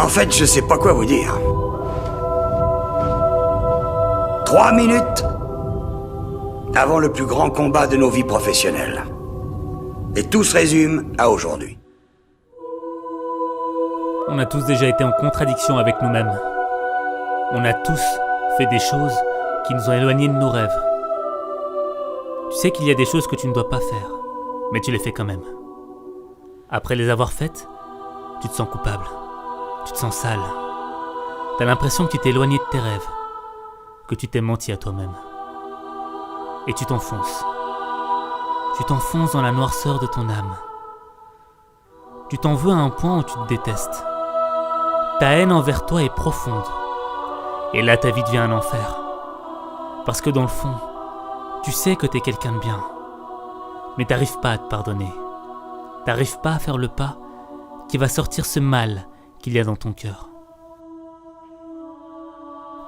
En fait, je sais pas quoi vous dire. 3 minutes avant le plus grand combat de nos vies professionnelles. Et tout se résume à aujourd'hui. On a tous déjà été en contradiction avec nous-mêmes. On a tous fait des choses qui nous ont éloignés de nos rêves. Tu sais qu'il y a des choses que tu ne dois pas faire, mais tu les fais quand même. Après les avoir faites, tu te sens coupable. Tu te sens sale. T'as l'impression que tu t'es éloigné de tes rêves, que tu t'es menti à toi-même. Et tu t'enfonces. Tu t'enfonces dans la noirceur de ton âme. Tu t'en veux à un point où tu te détestes. Ta haine envers toi est profonde. Et là, ta vie devient un enfer. Parce que dans le fond, tu sais que t'es quelqu'un de bien. Mais t'arrives pas à te pardonner. T'arrives pas à faire le pas qui va sortir ce mal qu'il y a dans ton cœur.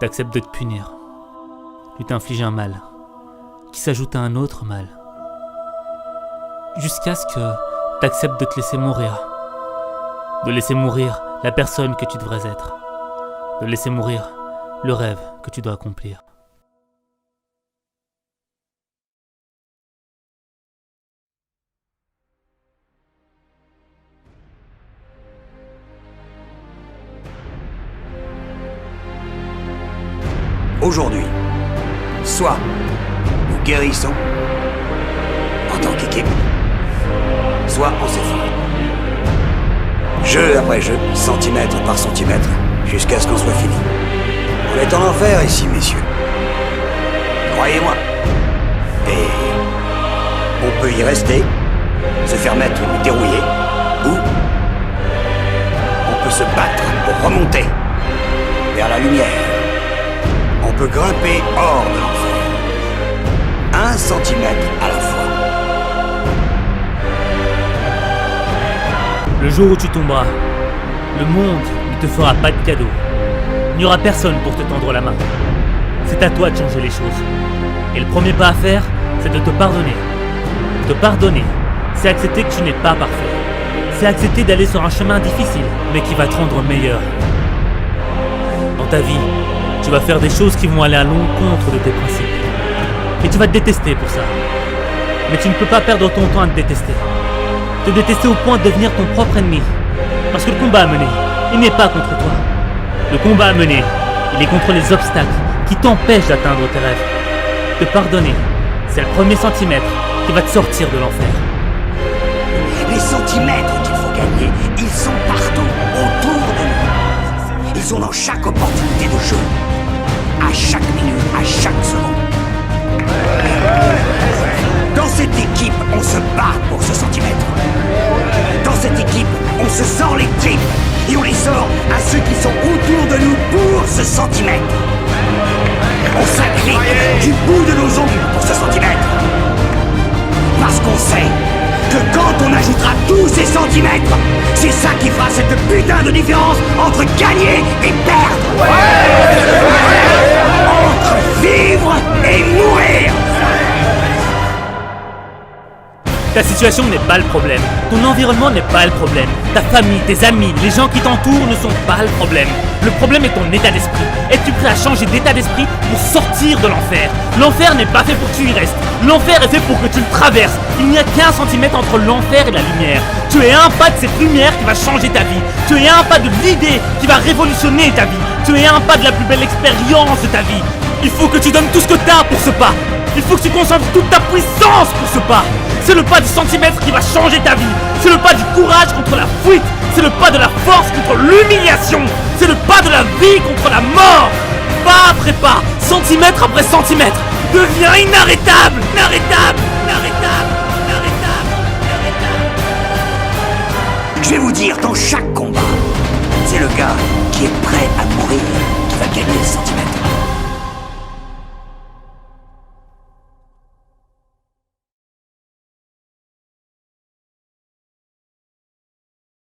T'acceptes de te punir. Tu t'infliges un mal qui s'ajoute à un autre mal. Jusqu'à ce que t'acceptes de te laisser mourir. De laisser mourir la personne que tu devrais être. De laisser mourir le rêve que tu dois accomplir. Aujourd'hui, soit nous guérissons en tant qu'équipe, soit on s'effondre. Jeu après jeu, centimètre par centimètre, jusqu'à ce qu'on soit fini. On est en enfer ici, messieurs. Croyez-moi. Et on peut y rester, se faire mettre ou dérouiller, ou on peut se battre pour remonter vers la lumière. On peut grimper hors de l'enfer. 1 centimètre à la fois. Le jour où tu tomberas, le monde ne te fera pas de cadeau. Il n'y aura personne pour te tendre la main. C'est à toi de changer les choses. Et le premier pas à faire, c'est de te pardonner. Te pardonner, c'est accepter que tu n'es pas parfait. C'est accepter d'aller sur un chemin difficile, mais qui va te rendre meilleur. Dans ta vie, tu vas faire des choses qui vont aller à l'encontre de tes principes. Et tu vas te détester pour ça. Mais tu ne peux pas perdre ton temps à te détester. Te détester au point de devenir ton propre ennemi. Parce que le combat à mener, il n'est pas contre toi. Le combat à mener, il est contre les obstacles qui t'empêchent d'atteindre tes rêves. Te pardonner, c'est le premier centimètre qui va te sortir de l'enfer. Les centimètres qu'il faut gagner, ils sont partout, autour de nous. Ils sont dans chaque opportunité de jeu. À chaque minute, à chaque seconde. Dans cette équipe, on se bat pour ce centimètre. Dans cette équipe, on se sort les tripes et on les sort à ceux qui sont autour de nous pour ce centimètre. On s'agrippe du bout de nos ongles pour ce centimètre. Parce qu'on sait que quand on ajoutera tous ces centimètres, c'est ça qui fera cette putain de différence entre gagner et perdre. Entre vivre et mourir. Ta situation n'est pas le problème. Ton environnement n'est pas le problème. Ta famille, tes amis, les gens qui t'entourent ne sont pas le problème. Le problème est ton état d'esprit. Es-tu prêt à changer d'état d'esprit pour sortir de l'enfer? L'enfer n'est pas fait pour que tu y restes. L'enfer est fait pour que tu le traverses. Il n'y a qu'1 centimètre entre l'enfer et la lumière. Tu es un pas de cette lumière qui va changer ta vie. Tu es un pas de l'idée qui va révolutionner ta vie. Tu es un pas de la plus belle expérience de ta vie. Il faut que tu donnes tout ce que tu as pour ce pas. Il faut que tu concentres toute ta puissance pour ce pas. C'est le pas du centimètre qui va changer ta vie. C'est le pas du courage contre la fuite. C'est le pas de la force contre l'humiliation. C'est le pas de la vie contre la mort. Pas après pas, centimètre après centimètre, deviens inarrêtable. Inarrêtable, inarrêtable, inarrêtable, inarrêtable. Je vais vous dire, dans chaque combat, c'est le gars qui est prêt à mourir qui va gagner le centimètre.